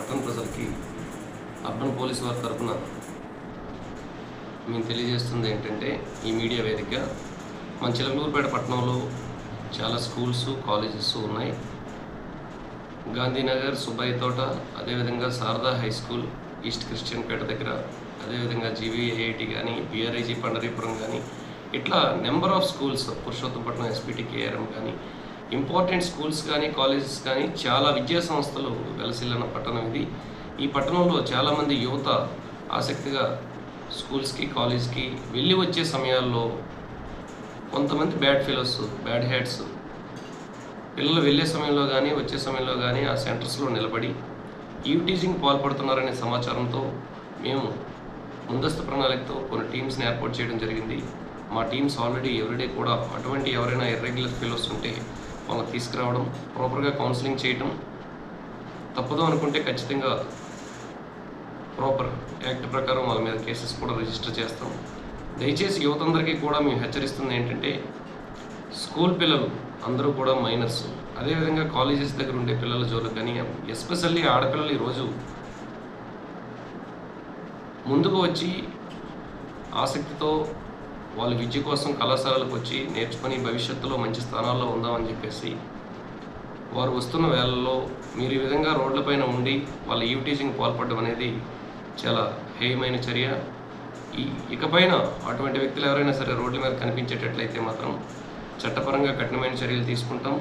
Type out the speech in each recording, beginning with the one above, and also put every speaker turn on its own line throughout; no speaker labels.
పట్టణ ప్రజలకి urban police వారి తరఫున మేము తెలియజేస్తుంది ఏంటంటే, ఈ మీడియా వేదిక మన చిలకలూరుపేట పట్టణంలో చాలా స్కూల్స్ కాలేజెస్ ఉన్నాయి. గాంధీనగర్, సుబ్బయ్య తోట, అదేవిధంగా Sharada high school, east Christian Peta దగ్గర, అదేవిధంగా జీవీఐఐటి కానీ, బిఆర్ఐజీ పండరీపురం కానీ, ఇట్లా number of schools, Purushottapatnam SPT KRM కానీ, ఇంపార్టెంట్ స్కూల్స్ కానీ కాలేజెస్ కానీ చాలా విద్యా సంస్థలు వెలసిల్లిన పట్టణం ఇది. ఈ పట్టణంలో చాలామంది యువత ఆసక్తిగా స్కూల్స్కి కాలేజ్కి వెళ్ళి వచ్చే సమయాల్లో కొంతమంది బ్యాడ్ ఫెలోస్, బ్యాడ్ హ్యాట్స్ పిల్లలు వెళ్ళే సమయంలో కానీ వచ్చే సమయంలో కానీ ఆ సెంటర్స్లో నిలబడి ఈవ్టీజింగ్ పాల్పడుతున్నారనే సమాచారంతో మేము ముందస్తు ప్రణాళికతో కొన్ని టీమ్స్ని ఏర్పాటు చేయడం జరిగింది. మా టీమ్స్ ఆల్రెడీ ఎవ్రీడే కూడా అటువంటి ఎవరైనా ఇర్రెగ్యులర్ ఫెలోస్ ఉంటే వాళ్ళని తీసుకురావడం, ప్రాపర్గా కౌన్సిలింగ్ చేయడం, తప్పదు అనుకుంటే ఖచ్చితంగా ప్రాపర్ యాక్ట్ ప్రకారం వాళ్ళ మీద కేసెస్ కూడా రిజిస్టర్ చేస్తాం. దయచేసి యువతందరికీ కూడా మేము హెచ్చరిస్తుంది ఏంటంటే, స్కూల్ పిల్లలు అందరూ కూడా మైనర్స్, అదేవిధంగా కాలేజెస్ దగ్గర ఉండే పిల్లల జోలికి కానీ, ఎస్పెషల్లీ ఆడపిల్లలు ఈరోజు ముందుకు వచ్చి ఆసక్తితో వాళ్ళ విద్య కోసం కళాశాలలకు వచ్చి నేర్చుకొని భవిష్యత్తులో మంచి స్థానాల్లో ఉందామని చెప్పేసి వారు వస్తున్న వేళల్లో మీరు ఈ విధంగా రోడ్లపైన ఉండి వాళ్ళ ఈవ్టీజింగ్ పాల్పడడం అనేది చాలా హేయమైన చర్య. ఇకపైన అటువంటి వ్యక్తులు ఎవరైనా సరే రోడ్ల మీద కనిపించేటట్లయితే మాత్రం చట్టపరంగా కఠినమైన చర్యలు తీసుకుంటాం.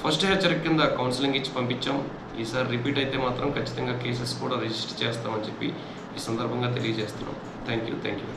ఫస్ట్ హెచ్చరిక కింద కౌన్సిలింగ్ ఇచ్చి పంపించాం. ఈసారి రిపీట్ అయితే మాత్రం ఖచ్చితంగా కేసెస్ కూడా రిజిస్టర్ చేస్తామని చెప్పి ఈ సందర్భంగా తెలియజేస్తున్నాం. Thank you.